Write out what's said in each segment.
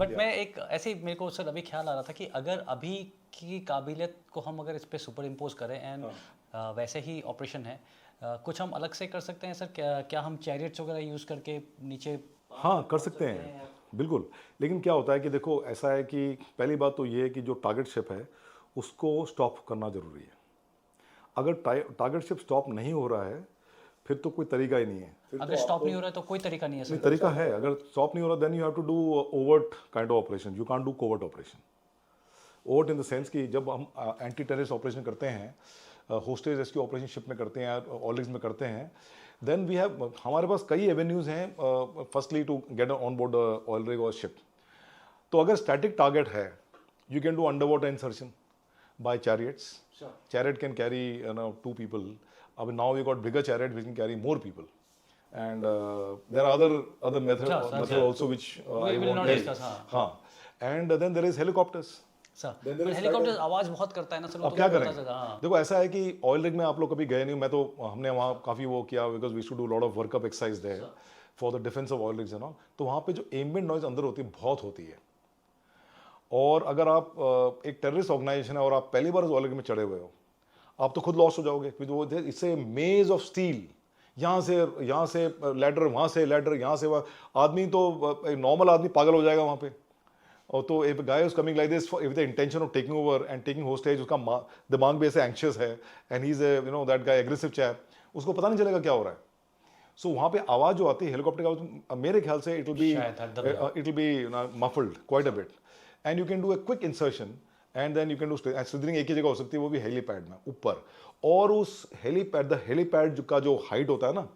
But मैं एक ऐसे ही मेरे को सर अभी ख्याल आ रहा था कि अगर अभी की काबिलियत को हम अगर इस पे सुपर इम्पोज करें एंड वैसे ही ऑपरेशन है, कुछ हम अलग से कर सकते हैं सर? क्या क्या हम चैरियट्स वगैरह यूज़ करके नीचे हाँ कर सकते हैं, बिल्कुल। लेकिन क्या होता है कि देखो ऐसा है कि पहली बात तो ये है कि जो टारगेट शिप है उसको स्टॉप करना ज़रूरी है। अगर टारगेट शिप स्टॉप नहीं हो रहा है फिर तो कोई तरीका ही नहीं है। फिर अगर तो स्टॉप आपको नहीं हो रहा है तो कोई तरीका नहीं है नहीं, सर? तरीका है। अगर स्टॉप नहीं हो रहा then you have to do overt kind of operation, you can't do covert operation. Overt in the sense कि जब हम एंटी टेररिस्ट ऑपरेशन करते हैं, होस्टेज रेस्क्यू ऑपरेशन शिप में करते हैं, ऑल रिग्स में करते हैं, देन वी हैव, हमारे पास कई एवेन्यूज हैं firstly to get on board oil rig और शिप। तो अगर स्टैटिक टारगेट है, you can do underwater insertion by chariots. Sure. Chariot can carry 2 people. Now we got bigger chariot which can carry more people. And there are other methods also which we will not discuss. हाँ. And then there is helicopters. Sir helicopter आवाज बहुत करता है ना sir, अब क्या करें? देखो ऐसा है कि ऑयल रिग में आप लोग कभी गए नहीं, मैं तो हमने वहाँ काफ़ी वो किया because we should do lot of workup exercise there for the defence of oil rigs है ना। तो वहाँ पे जो एम्बिएंट नॉइज अंदर होती है बहुत होती है। और अगर आप एक टेररिस्ट ऑर्गेनाइजेशन है और आप पहली बार उस ऑयल रिग में चढ़े हुए हो, आप तो खुद लॉस हो जाओगे क्योंकि वो इससे मेज ऑफ स्टील, यहाँ से लैडर, वहाँ से लैडर, यहाँ से वहाँ, आदमी तो नॉर्मल आदमी पागल हो जाएगा वहाँ पे। और तो if guy is coming like this with the intention of taking over and taking hostage, उसका दिमाग भी ऐसे एंक्शियस है and he is that guy aggressive chap, उसको पता नहीं चलेगा क्या हो रहा है। सो वहाँ पे आवाज़ जो आती है हेलीकॉप्टर का, मेरे ख्याल से it will be muffled quite a bit and you can do a quick insertion and then you can do slithering. एक ही जगह हो सकती है, वो भी हेलीपैड में ऊपर। और उस हेलीपैड का जो हाइट होता है ना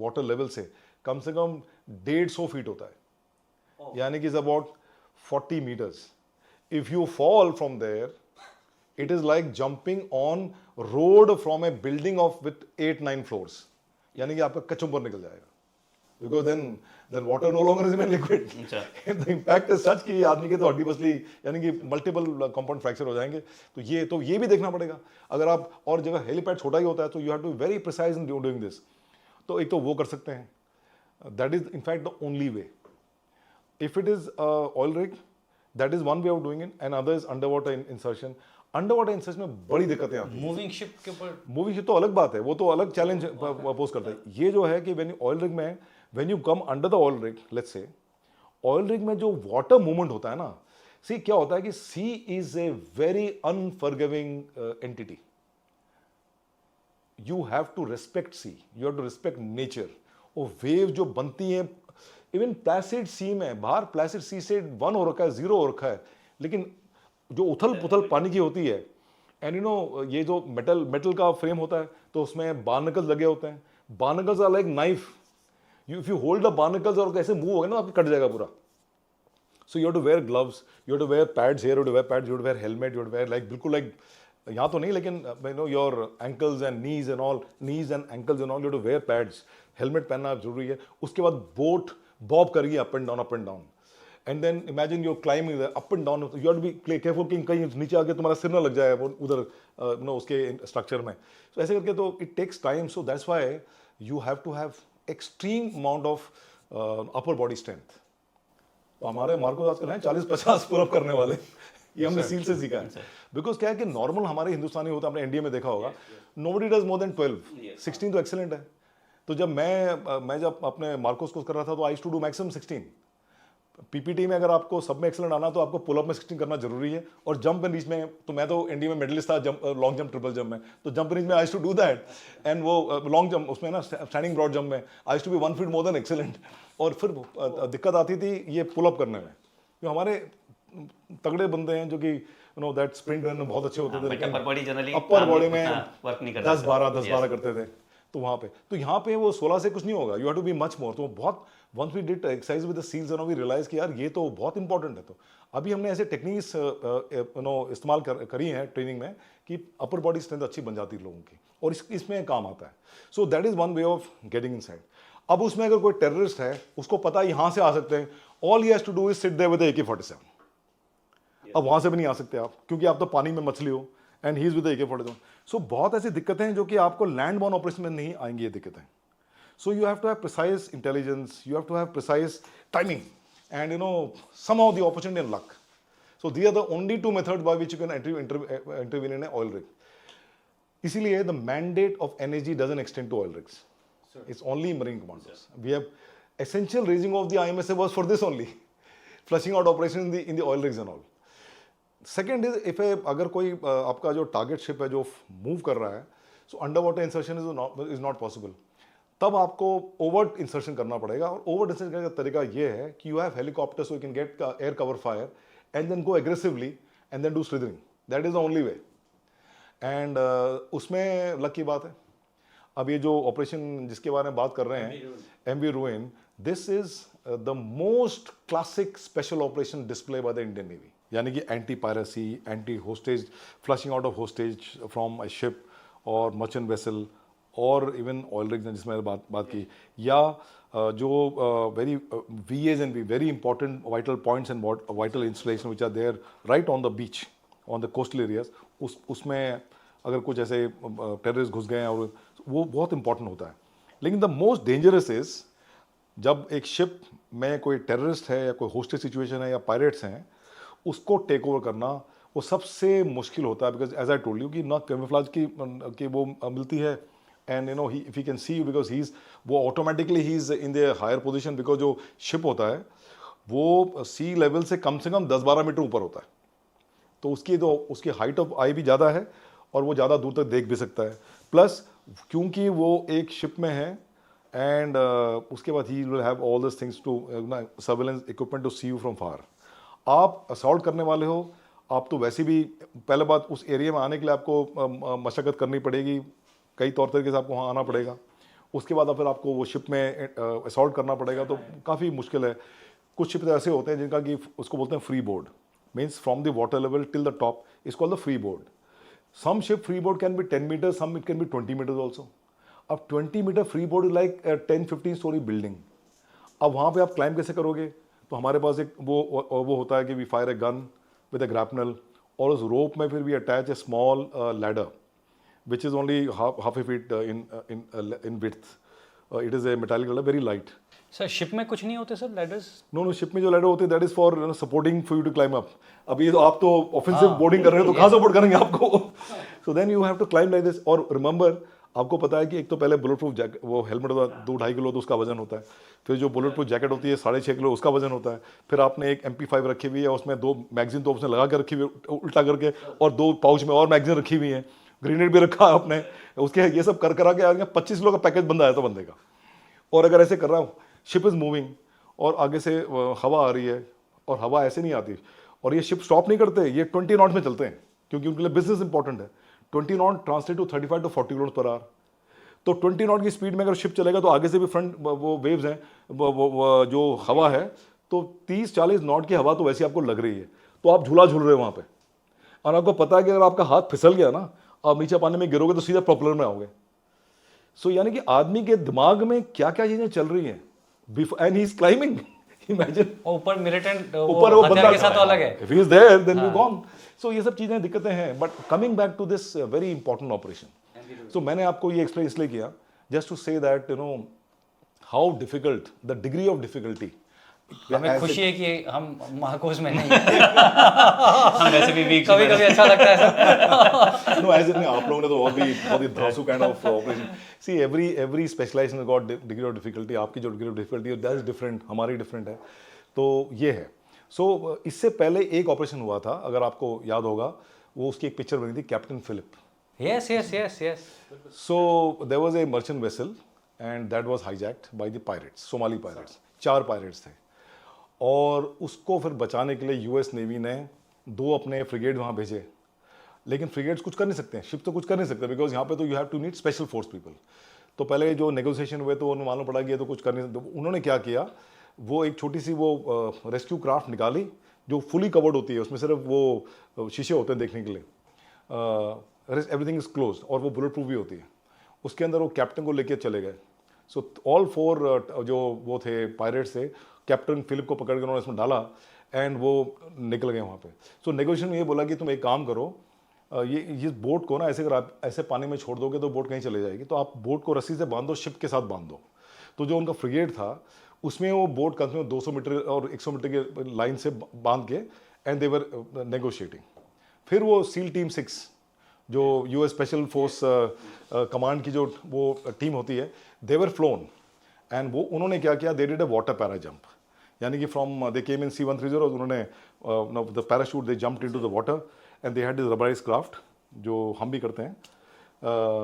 वाटर लेवल से कम 150 फीट होता है, यानी कि is about 40 metres. If you fall from there it is like jumping on road from a building of with 8-9 floors, यानी कि आपका कचुम्बर निकल जाएगा because then water no longer is in liquid. The impact is such कि आदमी के तो हड्डी पसली यानी कि मल्टीपल कंपाउंड फ्रैक्चर हो जाएंगे। तो ये भी देखना पड़ेगा। अगर आप और जगह हेलीपैड छोटा ही होता है तो you have to very precise in doing this. तो एक तो वो कर सकते हैं, that is in fact the only way. If it is oil rig that is one way of doing it and other is underwater insertion. Underwater insertion में बड़ी दिक्कतें आती हैं। मूविंग शिप के ऊपर, मूविंग शिप तो अलग बात है, वो तो अलग चैलेंज अपोज करता है। ये जो है कि ऑयल रिग में when you come under the oil rig, let's say, oil rig में जो water movement होता है ना, see क्या होता है कि sea is a very unforgiving entity. You have to respect sea, you have to respect nature. और wave जो बनती हैं, even placid sea में, बाहर placid sea से 1 हो रखा है, 0 हो रखा है, लेकिन जो उथल पुथल पानी की होती है, and you know ये जो metal का फ्रेम होता है, तो उसमें barnacles लगे होते हैं। Barnacles are like knife. If you hold the barnacles और कैसे मूव हो गए ना, आपको कट जाएगा पूरा। So you have to wear gloves, you have to wear pads here, you have to wear pads, you have to wear helmet, you have to wear like बिल्कुल like यहाँ तो नहीं लेकिन you know your ankles and knees and ankles and all you have to wear pads, helmet पहनना जरूरी है। उसके बाद बोट बॉब करेगी up and down and then imagine you're climbing the up and down, you have to be careful कि कहीं नीचे आके तुम्हारा सिर ना लग जाए वो उधर you know उसके स्ट्रक्चर में। So ऐसे करके तो it takes time, so that's why you have to have extreme amount of upper body strength. तो हमारे मार्को आजकल हैं 40-50 पुल अप करने वाले, ये हमने सील से सीखा है। बिकॉज क्या है कि नॉर्मल हमारे हिंदुस्तानी होता है, आपने इंडिया में देखा होगा, नोबडी डज मोर देन 12, 16 तो एक्सेलेंट है। तो जब मैं जब अपने मार्कोस को कर रहा था तो I used to do maximum 16। PPT में अगर आपको सब में एक्सेलेंट आना तो आपको पुल अप में 16 करना जरूरी है। और जंप एंड रीच में तो मैं तो इंडिया में मेडलिस्ट था लॉन्ग जंप ट्रिपल जंप में, तो जंप एंड रीच में I used to do that. And वो लॉन्ग जंप उसमें ना स्टैंडिंग ब्रॉड जंप में I used to be 1 feet more than excellent. और फिर दिक्कत आती थी ये पुल अप करने में, जो हमारे तगड़े बंदे हैं जो कि you know that sprint run में बहुत अच्छे होते थे, लेकिन अपर बॉडी में 10-12 करते थे। तो वहाँ पे तो यहाँ पे वो 16 से कुछ नहीं होगा, you have to be much more. तो बहुत once we did exercise with the seals and we realise कि यार ये तो बहुत इंपॉर्टेंट है। तो अभी हमने ऐसे टेक्निक्स यू नो इस्तेमाल करी हैं ट्रेनिंग में कि अपर बॉडी स्ट्रेंथ अच्छी बन जाती है लोगों की, और इसमें काम आता है। सो that is one way of getting inside. अब उसमें अगर कोई टेररिस्ट है, उसको पता है यहाँ से आ सकते हैं, all he has to do is sit there with AK-47। अब वहाँ से भी नहीं आ सकते आप, क्योंकि आप तो पानी में मछली हो, and he is with AK-47। सो बहुत ऐसी दिक्कतें हैं जो कि आपको लैंड बॉर्न ऑपरेशन में नहीं आएंगी ये दिक्कतें। So you have to have precise intelligence, you have to have precise timing, and somehow the opportunity and luck. So these are the only two methods by which you can intervene in an oil rig. इसीलिए the mandate of NSG doesn't extend to oil rigs. It's only marine commandos. We have essential raising of the IMSA was for this only, flushing out operations in the oil rigs and all. Second is if अगर कोई आपका जो target ship है जो move कर रहा है, so under water insertion is not possible, तब आपको ओवर्ट इंसर्शन करना पड़ेगा. और ओवर्ट इंसर्शन करने का तरीका ये है कि you have helicopter so you can get air cover fire and then go aggressively and then do slithering. That is the only way. And उसमें लक की बात है. अब ये जो ऑपरेशन जिसके बारे में बात कर रहे हैं, MV Ruin, this is the most classic special operation display by the Indian navy. यानी कि anti piracy, anti hostage, flushing out of hostage from a ship और मर्चेंट वेसल और इवन ऑयल रिग्स जिसमें बात की, या जो very VAs and very important vital points and vital installation which are there right on the beach on the coastal areas, उसमें अगर कुछ ऐसे टेररिस्ट घुस गए हैं और वो बहुत इंपॉर्टेंट होता है. लेकिन द मोस्ट डेंजरस इज जब एक शिप में कोई टेररिस्ट है या कोई होस्टेज सिचुएशन है या पायरेट्स हैं, उसको टेक ओवर करना वो सबसे मुश्किल होता है. Because as I told you कि ना कैमोफ्लेज की वो मिलती है, and if he can see you because वो ऑटोमेटिकली ही is in the higher position, because जो शिप होता है वो सी लेवल से कम 10-12 मीटर ऊपर होता है. तो उसकी हाइट ऑफ आई भी ज़्यादा है और वो ज़्यादा दूर तक देख भी सकता है. प्लस क्योंकि वो एक शिप में है एंड उसके बाद he will have all this things to surveillance equipment to see you from far. आप असॉल्ट करने वाले हो, आप तो वैसे भी पहले बात उस एरिया में आने के लिए आपको मशक्क़त करनी पड़ेगी, कई तौर तरीके से आपको वहाँ आना पड़ेगा. उसके बाद फिर आपको वो शिप में असॉल्ट करना पड़ेगा, तो काफ़ी मुश्किल है. कुछ शिप ऐसे होते हैं जिनका कि उसको बोलते हैं free board, means from the water level till the top is called the free board. Some ship free board can be 10 metres, some it can be 20 metres also. अब 20 metre free board is like 10-15 storey building. अब वहाँ पे आप climb कैसे करोगे? तो हमारे पास एक वो होता है कि we fire a gun with a grapnel, और उस रोप में फिर we attach a small ladder which is only half a feet in width. It is a metallic ladder, very light. Sir ship में कुछ नहीं होते सर लैडर्स? नो, शिप में जो लैडर होते हैं that is for supporting for you to climb up. अब ये तो आप तो ऑफेंसिव बोर्डिंग कर रहे हो तो कहाँ सपोर्ट करेंगे आपको? So then you have to climb like this. और रिमेंबर, आपको पता है कि एक तो पहले बुलेट प्रूफ जैकेट, वो हेलमेट होता है 2-2.5 किलो, तो उसका वजन होता है. फिर जो बुलेट प्रूफ जैकेट होती है 6.5 किलो, उसका वजन होता है. फिर आपने एक MP5 रखी हुई है, उसमें 2 मैगजीन तो उसने लगा के रखी हुई है उल्टा करके, और 2 पाउच में और मैगजीन रखी हुई है, ग्रेनेड भी रखा है आपने. उसके ये सब कर करा के 25 किलो का पैकेज बंदा आया था बंदे का. और अगर ऐसे कर रहा हूँ, शिप इज़ मूविंग और आगे से हवा आ रही है, और हवा ऐसे नहीं आती, और ये शिप स्टॉप नहीं करते, ये 20 नॉट में चलते हैं क्योंकि उनके लिए बिजनेस इंपॉर्टेंट है. 20 knot translate to 35 to 40 kilometre per hour. तो 20 नॉट की स्पीड में अगर शिप चलेगा तो आगे से भी फ्रंट वो वेव्स हैं, वो जो हवा है, तो 30-40 नॉट की हवा तो वैसे आपको लग रही है, तो आप झूला झूल रहे हो वहाँ पे. और आपको पता है कि अगर आपका हाथ फिसल गया ना, आप नीचे पानी में गिरोगे तो सीधा प्रॉपेलर में आओगे. सो यानी कि आदमी के दिमाग में क्या क्या चीजें चल रही हैं, and he is climbing. Imagine ऊपर मिलिटेंट ऊपर वो बंदा के साथ तो अलग है. If he is there then we gone. So ये सब चीजें दिक्कतें हैं. But coming back to this very important operation, so मैंने आपको ये एक्सप्लेन इसलिए किया just to say that how difficult the degree of difficulty. हमें खुशी है कि हम महाकोश में नहीं हम वैसे भी वीक, कभी कभी अच्छा लगता है सर. नो, एज इन आप लोगों ने तो बहुत ही धांसू kind of operation. See every specialization has got degree of difficulty. आपकी जो डिग्री ऑफ डिफिकल्टी है दैट इज डिफरेंट, हमारी डिफरेंट है. तो ये है. सो इससे पहले एक ऑपरेशन हुआ था, अगर आपको याद होगा, वो उसकी एक पिक्चर बनी थी, Captain Phillips. Yes. So there was a merchant vessel and that was hijacked by the pirates, Somali pirates. 4 pirates थे, और उसको फिर बचाने के लिए यूएस नेवी ने 2 अपने फ्रिगेट वहाँ भेजे. लेकिन फ्रिगेट्स कुछ कर नहीं सकते हैं, शिप तो कुछ कर नहीं सकते, बिकॉज यहाँ पे तो you have to need special force people. तो पहले जो नेगोशिएशन हुए तो उन्हें मालूम पड़ा कि ये तो कुछ कर नहीं सकते. उन्होंने क्या किया, वो एक छोटी सी वो रेस्क्यू क्राफ्ट निकाली जो फुली कवर्ड होती है, उसमें सिर्फ वो शीशे होते हैं देखने के लिए, एवरीथिंग इज क्लोज, और वो बुलेट प्रूफ भी होती है. उसके अंदर वो कैप्टन को लेके चले गए. सो ऑल 4 जो वो थे पायरेट्स थे, कैप्टन फिलिप को पकड़ के उन्होंने इसमें डाला एंड वो निकल गए वहाँ पे. सो नेगोशिएशन में ये बोला कि तुम एक काम करो, ये बोट को ना अगर आप ऐसे पानी में छोड़ दोगे तो बोट कहीं चले जाएगी, तो आप बोट को रस्सी से बांध दो, शिप के साथ बांध दो. तो जो उनका फ्रिगेट था उसमें वो बोट कम से कम 200 मीटर और 100 मीटर के लाइन से बांध के एंड दे वर नेगोशिएटिंग। फिर वो सील टीम 6 जो यूएस स्पेशल फोर्स कमांड की जो वो टीम होती है, दे वर फ्लोन एंड वो उन्होंने क्या किया, they did a water para jump, यानी कि from they came in C-130 और उन्होंने the parachute they jumped into the water and they had this rubberise craft जो हम भी करते हैं।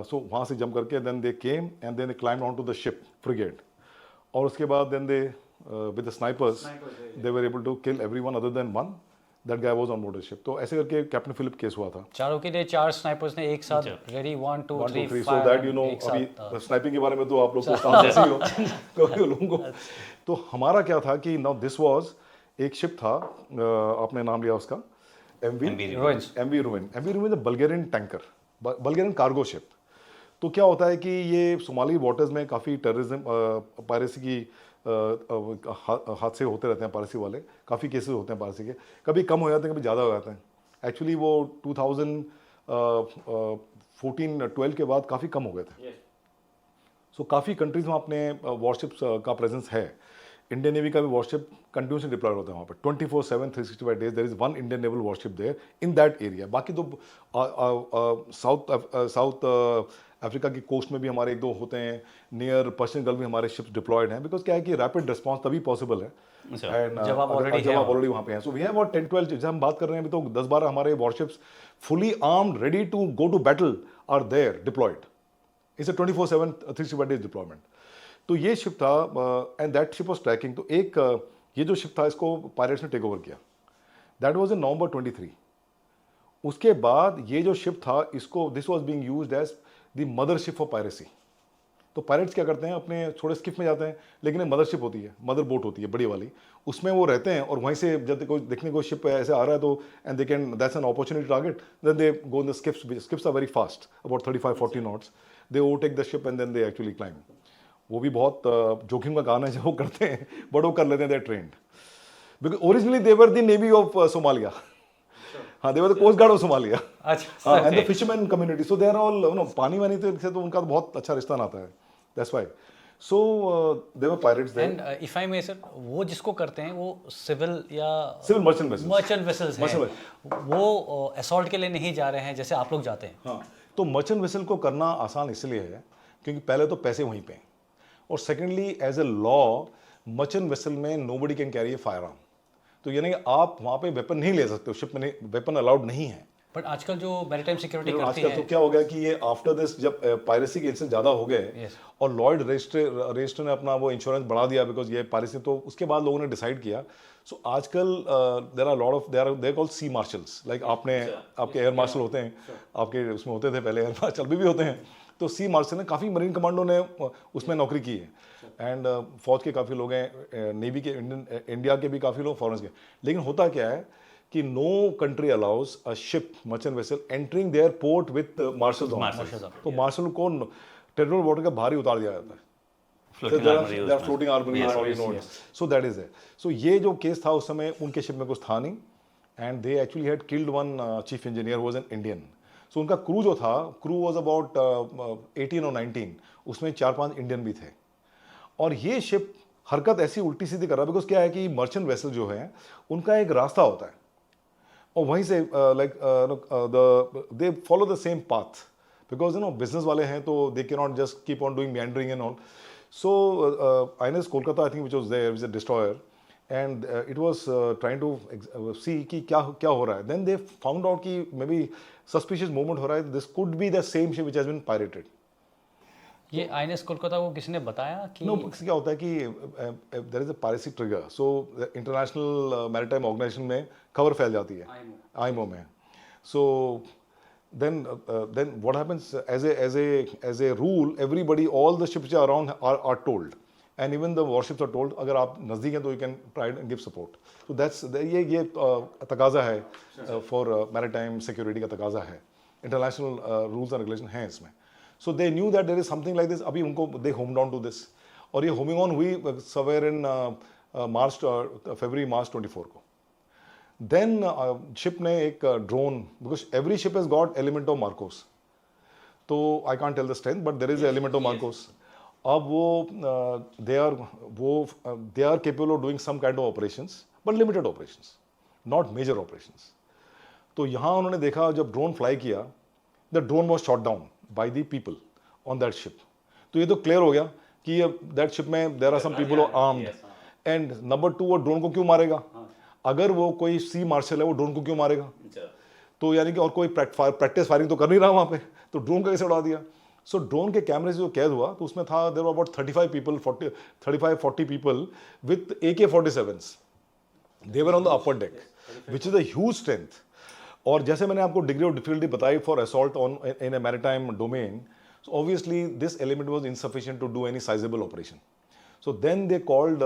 सो वहाँ से जंप करके then they came and then they climbed on to the ship frigate, और उसके बाद then they with the snipers they were able to kill everyone other than one, that guy was on board the ship. तो ऐसे करके captain Philip case हुआ था। चारों के लिए 4 स्नाइपर्स ने एक साथ ready 1 2 3 1 2 3 fire, so that you know अभी स्नाइपिंग के बारे में तो आप लोग को समझते ही हो क्योंकि लोगों को। तो हमारा क्या था कि नाउ दिस वाज एक शिप था, आपने नाम लिया उसका, MV Ruin, Bulgarian tanker, Bulgarian cargo ship. तो क्या होता है कि ये सोमाली वाटर्स में काफ़ी टेररिज्म पायरेसी की हादसे होते रहते हैं, पायरेसी वाले काफ़ी केसेस होते हैं पायरेसी के, कभी कम हो जाते हैं कभी ज़्यादा हो जाते हैं। एक्चुअली वो 2014-12 के बाद काफ़ी कम हो गए थे। सो काफ़ी कंट्रीज में अपने वॉरशिप्स का प्रेजेंस है। इंडियन नेवी का भी वॉरशिप कंटिन्यूसली डिप्लॉय होता है वहाँ पे 24/7 365 days there is one Indian naval warship there in that area. बाकी तो साउथ अफ्रीका की कोस्ट में भी हमारे 1-2 होते हैं, नियर पर्शियन गल्फ भी हमारे शिप्स डिप्लॉयड हैं, बिकॉज क्या है कि रैपिड रिस्पॉन्स तभी पॉसिबल है एंड जब आप ऑलरेडी वहाँ पे हैं। सो वी हैव अबाउट 10-12, जब हम बात कर रहे हैं अभी तो 10-12 हमारे warships fully armed ready to go to battle are there deployed. It's a 24/7 365 days deployment. तो ये शिप था and that ship was tracking. तो एक ये जो शिप था इसको पायरेट्स ने टेक ओवर किया, दैट वाज इन November 23। उसके बाद ये जो शिप था इसको this was being used as the mothership for piracy. तो पायरेट्स क्या करते हैं, अपने छोटे स्किप में जाते हैं, लेकिन एक मदरशिप होती है, मदर बोट होती है बड़ी वाली, उसमें वो रहते हैं और वहीं से जब कोई देखने को शिप ऐसे आ रहा है तो and they can that's an opportunity target, then they go in the skiffs are very fast about 35-40 knots, they overtake the ship and then they actually climb. वो भी बहुत जोखिम का काम है जो वो करते हैं, बट वो कर लेते हैं, they are trained because originally they were the navy of Somalia. हाँ, they were the coast guard of Somalia. अच्छा, and the fisherman community, so they are all no पानी वानी से तो उनका बहुत अच्छा रिश्ता नाता है, that's why. So they were pirates there. And if I may sir, वो जिसको करते हैं वो सिविल या सिविल मर्चेंट वेसल्स हैं, वो असॉल्ट के लिए नहीं जा रहे हैं जैसे आप लोग जाते हैं। हाँ, तो मर्चेंट वेसल को करना आसान इसलिए है क्योंकि पहले तो पैसे वहीं पे हैं, और secondly as a law merchant vessel में nobody can carry a firearm. तो यानी कि आप वहाँ पे वेपन नहीं ले सकते हो, शिप में वेपन अलाउड नहीं है। बट आजकल जो मैरीटाइम सिक्योरिटी करती आजकल है, तो क्या हो गया कि ये आफ्टर दिस जब पायरेसी के इंसिडेंट ज़्यादा हो गए और लॉयड रजिस्टर ने अपना वो इंश्योरेंस बढ़ा दिया बिकॉज ये पायरेसी, तो उसके बाद लोगों ने डिसाइड किया। सो आजकल there are lot of there called sea marshals, like आपके एयर मार्शल होते हैं, आपके उसमें होते थे पहले, एयर मार्शल भी होते हैं। तो सी मार्शल ने काफ़ी मरीन कमांडो ने उसमें नौकरी की है एंड फौज के काफ़ी लोग हैं, नेवी के, इंडिया के भी काफ़ी लोग, फॉरेन के। लेकिन होता क्या है कि no country allows a ship merchant vessel entering their port with marshals on. तो मार्शल को टेरिटोरियल वाटर का बाहर ही उतार दिया जाता है, floating armoury, so that is है। सो ये जो केस था उस समय उनके शिप में कुछ था नहीं and they actually had killed one chief engineer was an Indian. So उनका क्रू जो था, क्रू वाज अबाउट 18 और 19, उसमें 4-5 इंडियन भी थे। और ये शिप हरकत ऐसी उल्टी सीधी कर रहा है बिकॉज क्या है कि मर्चेंट वेसल जो है उनका एक रास्ता होता है और वहीं से they follow the same path because business वाले हैं तो they can not just keep on doing meandering and all. So INS Kolkata I think which was there which a destroyer and it was trying to see कि क्या हो रहा है। Then they found out कि may be suspicious movement हो रहा है, this could be the same ship which has been pirated. ये INS कोलकाता को किसी ने बताया कि नो, क्या होता है कि there is a piracy trigger, so international maritime organisation में खबर फैल जाती है, IMO में। सो then what happens as a rule, everybody, all the ships around are told, and even the warships are told अगर आप नज़दीक हैं तो you can try and give support. So that's ये तकाजा है for maritime security का तकाजा है, international rules and regulations हैं इसमें। So they knew that there is something like this, अभी उनको they homed on to this, और ये homing on हुई somewhere in February-March 24 को। देन शिप ने एक drone, because every ship has got element of MARCOS, तो I can't tell the strength but there is element of MARCOS, अब वो they are capable of doing some kind of operations but limited operations, not major operations. तो यहाँ उन्होंने देखा जब drone fly किया, the drone was shot down by the people on that ship. तो ये तो क्लियर हो गया कि दैट शिप में there are some people armed. And number 2, वो ड्रोन को क्यों मारेगा? अगर वो कोई सी मार्शल है, वो ड्रोन को क्यों मारेगा? तो यानी कि और कोई प्रैक्टिस फायरिंग तो कर नहीं रहा वहाँ पे, तो ड्रोन का कैसे उड़ा दिया? सो ड्रोन के कैमरे से जो कैद हुआ, तो उसमें था there were about 35-40 people with AK-47s। They were on the upper deck, which is a huge strength. और जैसे मैंने आपको डिग्री ऑफ डिफिकल्टी बताई for assault on in a maritime domain, so obviously this element was insufficient to do any sizable operation. So then they called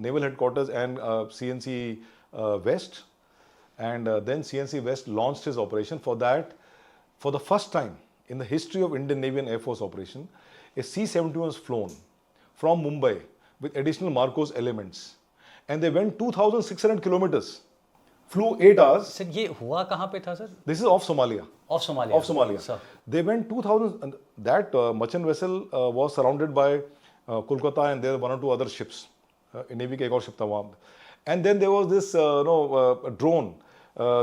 naval headquarters and CNC West, and then CNC West launched his operation. For that, for the first time in the history of Indian Navy and Air Force operation, a C-17 was flown from Mumbai with additional Marcos elements, and they went 2,600 kilometers, flew 8 hours. Sir ये हुआ कहाँ पे था sir? This is off Somalia. Of Somalia. Of Somalia. Sir They went 2,000, and that merchant vessel was surrounded by Kolkata, and there were 1 or 2 other ships. Navy का एक और ship था वहाँ। And then there was this drone,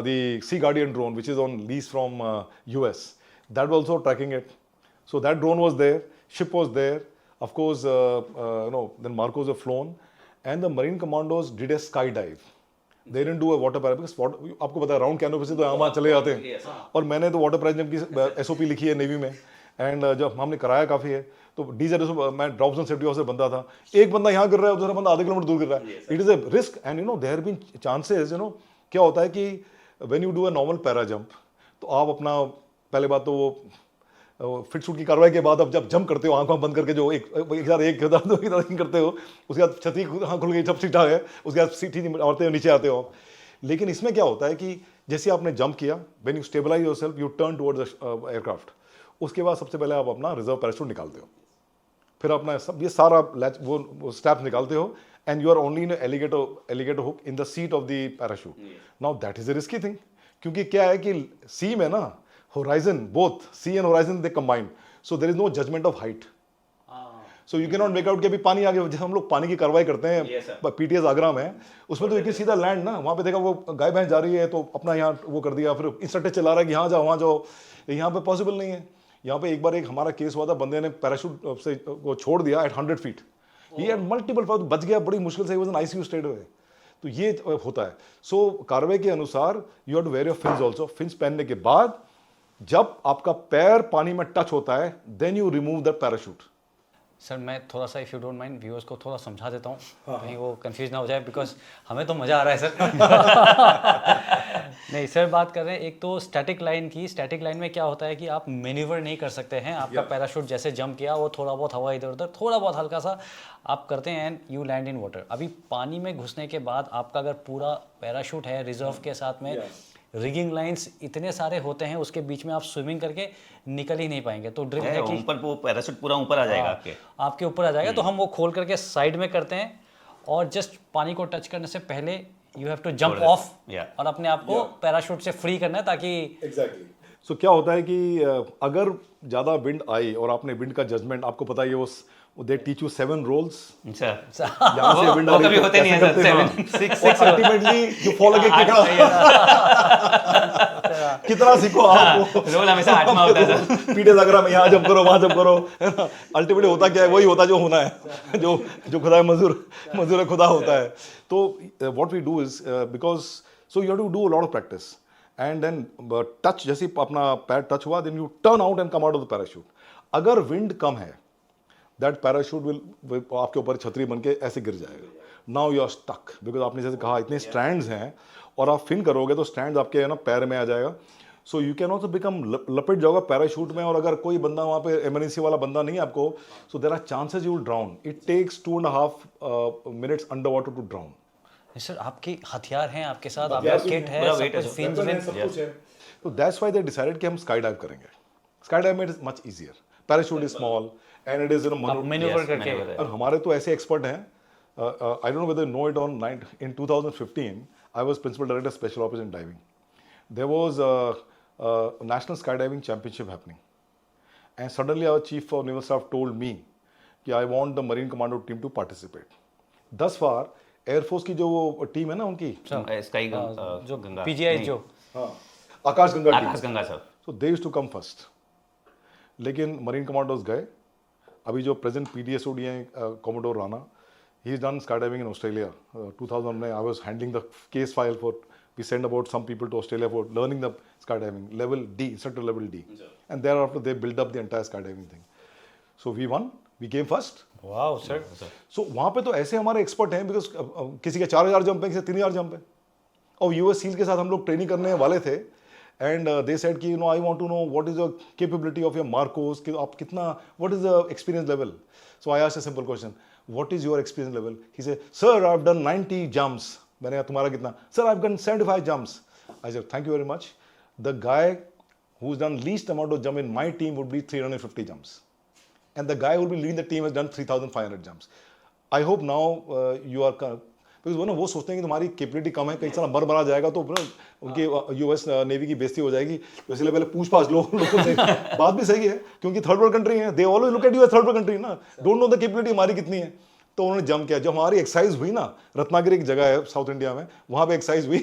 the Sea Guardian drone, which is on lease from US. That was also tracking it. So that drone was there, ship was there. Of course, then Marcos were flown, and the Marine Commandos did a skydive. They didn't do a water parachute because आपको पता है round canopy से तो यहाँ वहाँ चले जाते हैं, और मैंने तो वाटर पैराजम्प की SOP लिखी है नेवी में, एंड जब हमने कराया काफ़ी है, तो DZSO मैं ड्रॉप जोन सेफ्टी ऑफिसर बंदा था, एक बंदा यहाँ गिर रहा है, दूसरा बंदा आधे किलोमीटर दूर गिर रहा है। It is a risk, and there been chances, क्या होता है कि when you do a normal para jump, तो आप अपना पहले बात तो वो फिट शूट की कार्रवाई के बाद अब जब जंप करते हो आंखों बंद करके, जो एक करते हो, उसके बाद छतरी खुल गई, सब सीटा है, उसके बाद सीटी औरते हो, नीचे आते हो। लेकिन इसमें क्या होता है कि जैसे आपने जंप किया, when you stabilise yourself, you turn towards the aircraft, उसके बाद सबसे पहले आप अपना रिजर्व पैराशूट निकालते हो, फिर अपना सब ये सारा लैच वो स्ट्रैप निकालते हो, and you are only in alligator hook in the seat of the parachute. Now that is a risky thing, क्योंकि क्या है कि सी में ना horizon, both sea and horizon they combine, so there is no judgment of height. So you cannot make out कि अभी पानी आ गया, जैसे हम लोग पानी की कार्रवाई करते हैं PTS आगरा में, उसमें तो एक ही सीधा लैंड ना, वहाँ पे देखा वो गाय भैंस जा रही है तो अपना यहाँ वो कर दिया, फिर इंस्ट्रक्टर चला रहा है कि यहाँ जाओ वहाँ जाओ, यहाँ पे पॉसिबल नहीं है। यहाँ पे एक बार एक हमारा केस हुआ था, बंदे ने पैराशूट से वो छोड़ दिया एट 100 feet, ये मल्टीपल बच गया बड़ी मुश्किल से, वॉज एन ICU स्टेट में। तो ये होता है। सो कार्रवाई के अनुसार you have to wear your fins also. Fins पहनने के बाद जब आपका पैर पानी में टच होता है, then you remove the parachute. Sir मैं थोड़ा सा, if you don't mind, viewers को थोड़ा समझा देता हूँ, कहीं वो कंफ्यूज ना हो जाए, बिकॉज हमें तो मज़ा आ रहा है सर। नहीं सर, बात कर रहे हैं एक तो स्टैटिक लाइन की। स्टैटिक लाइन में क्या होता है कि आप मैन्यूवर नहीं कर सकते हैं, आपका पैराशूट जैसे जंप किया, वो थोड़ा बहुत हवा इधर उधर थोड़ा बहुत हल्का सा आप करते हैं, and you land in water. अभी पानी में घुसने के बाद आपका अगर पूरा पैराशूट है रिजर्व के साथ में, रिगिंग लाइंस इतने सारे होते हैं, उसके बीच में आप स्विमिंग करके निकल ही नहीं पाएंगे। तो ड्रिल है कि ऊपर वो पैराशूट पूरा ऊपर आ जाएगा, आपके ऊपर आ जाएगा। तो हम वो खोल करके साइड में करते हैं, और जस्ट पानी को टच करने से पहले you have to jump off, और अपने आप को पैराशूट से फ्री करना है, ताकि एग्जैक्टली। सो क्या होता है कि अगर ज़्यादा विंड आई और आपने विंड का जजमेंट, आपको पता है वो दे टीच यू 7 रोल्स। अच्छा, यहाँ से विंड आ रही है, कभी होते नहीं है सर, 7 अल्टीमेटली यू फॉल अगे कितना सीखो आपको, रोल हमेशा 8वां होता है सर। पीटे जागरा में यहाँ जंप करो वहाँ जंप करो, है ना। अल्टीमेटली होता क्या है, वही होता जो होना है, जो खुदा है मजदूर खुदा होता है। तो what we do is because so you have to do a lot of practice, and then touch, जैसे अपना पैर टच हुआ, then you turn out and come out of the parachute. अगर विंड कम है, दैट पैराशूट विल आपके ऊपर छतरी बन के ऐसे गिर जाएगा। Now you are stuck, because आपने जैसे कहा इतने स्ट्रैंड्स हैं, और आप फिन करोगे तो स्ट्रैंड्स आपके ना पैर में आ जाएगा। सो यू कैन ऑल्सो बिकम लपेट जाओगे पैराशूट में, और अगर कोई बंदा वहाँ पे इमरजेंसी वाला बंदा नहीं है आपको, so there are chances you will drown. It takes 2.5 minutes under water to drown. Sir आपके हथियार हैं आपके साथ, आपका किट है, सब कुछ, फिन्स विन सब कुछ है। तो दैट्स व्हाई दे डिसाइडेड कि हम स्काई डाइव करेंगे। स्काई डाइव में it is much easier, parachute is small and it is manoeuvre करके। और हमारे तो ऐसे एक्सपर्ट हैं, I don't know whether know it on in 2015 I was principal director special operation in diving. There was a national skydiving championship happening, and suddenly our chief of naval staff told me कि I want the marine commando team to participate. Thus far air force की जो वो team है ना उनकी, sky जो Ganga PGI नहीं, जो Akash Ganga team, Akashganga sir. So they used to come first. लेकिन मरीन कमांडोज गए. अभी जो प्रेजेंट पीडीएसओडी हैं commodore Rana, he is done sky diving in Australia. 2000 में I was handling the case file for, we send about some people to Australia for learning the skydiving level D, instructor level D, and thereafter they build up the entire skydiving thing. So we won, we came first. Wow sir. So वहाँ पे तो ऐसे हमारे expert हैं, because किसी के 4000 jump है, किसी 3000 जंप है. और यूएस सील के साथ हम लोग ट्रेनिंग करने वाले थे. एंड दे सेड कि I want to know what is the capability of your MARCOS, कि आप कितना, what is the experience level. So I asked a simple question, what is your experience level. He said sir I have done 90 jumps. मैंने कहा तुम्हारा कितना. Sir I have done 75 jumps. I said thank you very much. The guy who has done least amount of jump in my team would be 350 jumps, and the guy who will be leading the team has done 3,500 jumps. I hope now you are, because वो ना वो सोचते हैं कि तुम्हारी capability कम है, कहीं साला मर जाएगा तो उनकी यूएस नेवी की बेइज्जती हो जाएगी, तो इसलिए पहले पूछ पाछ लो लोगों से. बात भी सही है, क्योंकि थर्ड वर्ल्ड कंट्री है, they always look at you as third world country ना, डोंट नो द कैपेबिलिटी हमारी कितनी है. तो उन्होंने जंप किया. जब हमारी एक्सरसाइज हुई ना, रत्नागिरी एक जगह है साउथ इंडिया में, वहाँ पे एक्सरसाइज हुई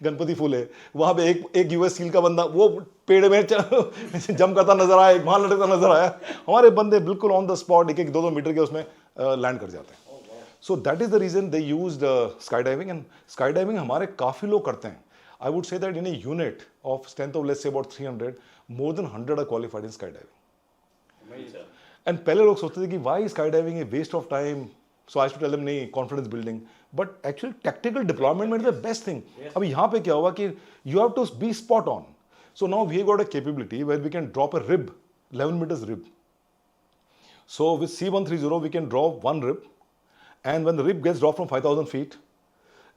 गणपति फूल है, वहाँ पे एक यूएस सील का बंदा वो पेड़ में जंप करता नजर आया, एक वहाँ लटकता नजर आया. हमारे बंदे बिल्कुल ऑन द स्पॉट 1-2 मीटर के उसमें लैंड कर जाते हैं. So that is the reason they used sky diving. And sky diving हमारे काफ़ी लोग करते हैं. I would say that in a unit of strength of let's say about 300, more than 100 are qualified in sky diving. And पहले लोग सोचते थे कि why sky diving a waste of time. So I used to tell them, नहीं, confidence building, but actually tactical deployment is the best thing. अब यहाँ पे क्या हुआ कि you have to be spot on. So now we have got a capability where we can drop a rib, 11 meters rib. So with C-130 we can drop one rib, and when the rib gets dropped from 5,000 feet,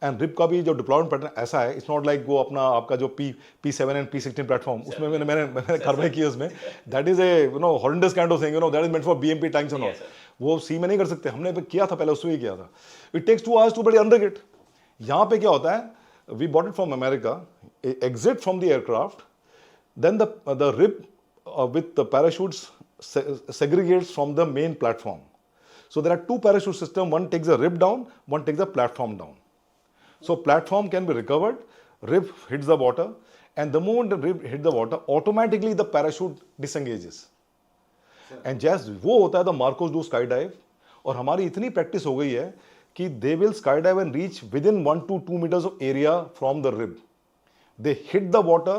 and rib का भी जो deployment pattern ऐसा है, it's not like वो अपना आपका जो P7 and P16 platform, उसमें मैंने करवाई की उसमें, that is a horrendous kind of thing, that is meant for BMP tanks and all. वो सी में नहीं कर सकते. हमने किया था पहले, उसमें ही किया था. It takes 2 hours to buddy under it. यहाँ पे क्या होता है, we bought it from America, exit from the aircraft, then the RIB with the parachutes segregates from the main platform. So there are 2 parachute systems, one takes the rib down, one takes the platform down. So platform can be recovered, rib hits the water, and the moment the rib hit the water, automatically the parachute disengages. And just वो होता है the Marcos do skydive, और हमारी इतनी practice हो गई है कि they will skydive and reach within 1 to 2 meters of area from the rib. They hit the water,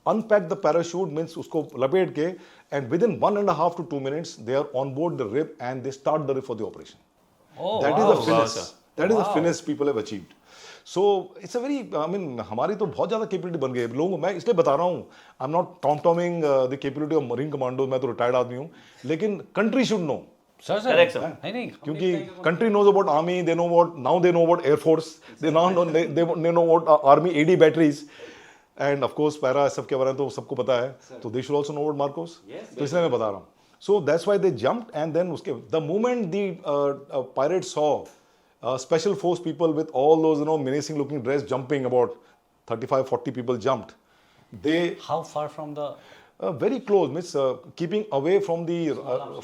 unpack the parachute, means उसको लपेट के, and within 1.5 to 2 minutes they are on board the rib and they start the rib for the operation. Oh, That wow. is the finesse. That is the Wow. finesse people have achieved. So it's a very, I mean, हमारी तो बहुत ज़्यादा capability बन गई है. लोगों, मैं इसलिए बता रहा हूँ, I'm not tom-tomming the capability of Marine Commando, मैं तो रिटायर्ड आदमी हूँ, लेकिन country should know. Sir Correct, sir. नहीं क्योंकि country knows about army, they know what, now they know about air force, they now know, they know what army AD batteries, and of course para सब के बारे में तो सबको पता है, तो they should also know what Marcos. तो इसलिए मैं बता रहा हूँ. So that's why they jumped, and then उसके the moment the pirates saw special force people with all those menacing looking dress jumping, about 35-40 people jumped. They how far from the very close, means keeping away from the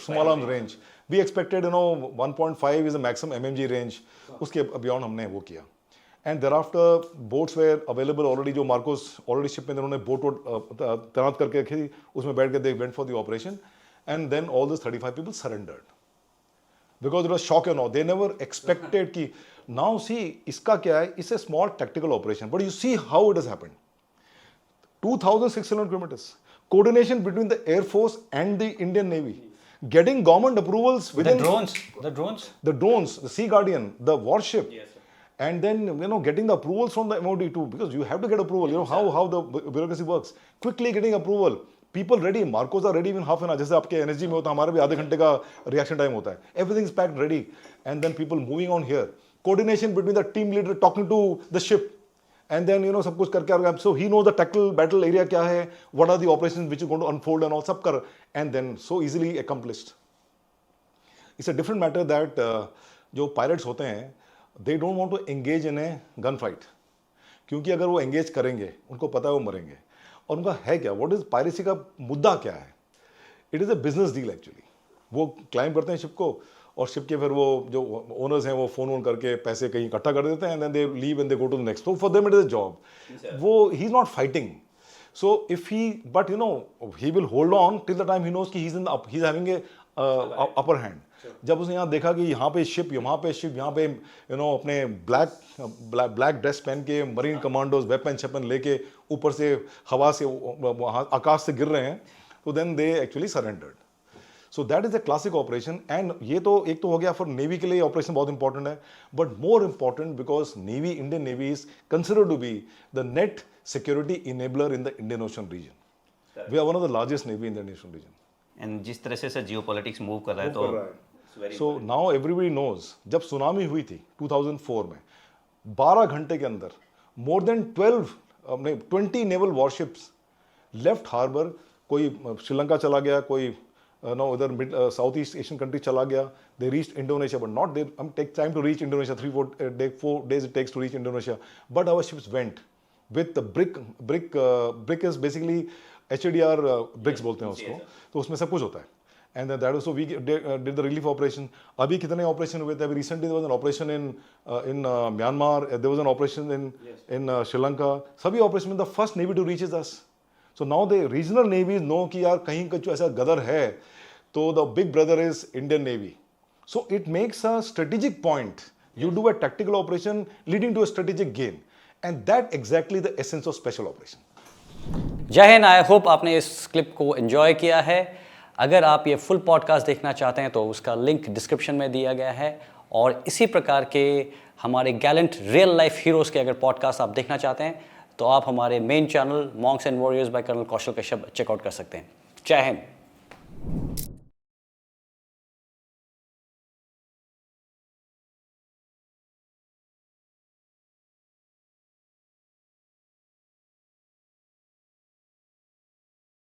small arms range. We expected 1.5 is the maximum MMG range. उसके beyond हमने वो किया. And thereafter boats were available already. जो Marcos already ship में उन्होंने boat तैनात करके रखी थी, उसमें बैठ के they went for the operation, and then all those 35 people surrendered. Because it was shock and awe. They never expected कि now see इसका क्या है? It's a small tactical operation, but you see how it has happened. 2,600 kilometers. Coordination between the Air Force and the Indian Navy. Getting government approvals within the drones the drones, the Sea Guardian, the warship. Yes, sir. And then getting the approvals from the MOD too, because you have to get approval. How the bureaucracy works. Quickly getting approval. People ready. Marcos are ready in half an hour. जैसे आपके NSG में होता है, हमारे भी आधे घंटे का reaction time होता है. Everything is packed ready, and then people moving on here. Coordination between the team leader talking to the ship, and then सब कुछ करके आ गया. So he knows the tactical battle area क्या है, what are the operations which are going to unfold and all सब कर, and then so easily accomplished. It's a different matter that जो pirates होते हैं, they don't want to engage in a gunfight, क्योंकि अगर वो engage करेंगे, उनको पता है वो मरेंगे. और उनका है क्या, व्हाट इज पायरेसी का मुद्दा क्या है? It is a business deal actually. वो क्लाइम करते हैं शिप को, और शिप के फिर वो जो ओनर्स हैं वो फोन करके पैसे कहीं इकट्ठा कर देते हैं, and then they leave and they go to the next. तो for them it is a job. वो he is not fighting. So if he, but you know, he will hold on till the time he knows कि he's having a upper hand. जब उसने यहाँ देखा कि यहाँ पे शिप, यहाँ पे शिप, यहाँ पे you know अपने ब्लैक ड्रेस पहन के मरीन कमांडोज वेपन छेपन लेके ऊपर से हवा से आकाश से गिर रहे हैं, तो then they actually surrendered. So that is a classic operation. And ये तो एक तो हो गया for Navy के लिए ऑपरेशन बहुत इंपॉर्टेंट है, but more important because Navy, Indian Navy is considered to be the net security enabler in the Indian Ocean region. We are one of the largest Navy in the Indian Ocean region. And जिस तरह से geopolitics move कर रहा है तो So now everybody knows, जब tsunami हुई थी 2004 में, 12 घंटे के अंदर more than 20 naval warships left harbor. कोई श्रीलंका चला गया, कोई उधर साउथ ईस्ट एशियन कंट्री चला गया. They reached Indonesia, but not they take time to reach Indonesia. 4 days it takes to reach Indonesia. But our ships went with the brick is basically HADR bricks बोलते हैं उसको, तो उसमें सब कुछ होता है. And that also we did the relief operation. अभी कितने ऑपरेशन हुए थे? अभी recently there was an operation in Myanmar. There was an operation in Sri Lanka. सभी ऑपरेशन में the first navy to reach is us. So now the regional navies know कि यार कहीं कुछ ऐसा गदर है, तो the big brother is Indian Navy. So it makes a strategic point. You do a tactical operation leading to a strategic gain. And that exactly the essence of special operation. जय Hind. I hope आपने इस clip को enjoy किया है. अगर आप ये full podcast देखना चाहते हैं तो उसका लिंक डिस्क्रिप्शन में दिया गया है. और इसी प्रकार के हमारे गैलेंट रियल लाइफ हीरोज़ के अगर पॉडकास्ट आप देखना चाहते हैं तो आप हमारे main channel monks and warriors by colonel Kaushal Kashyap check out कर सकते हैं. जय हिंद.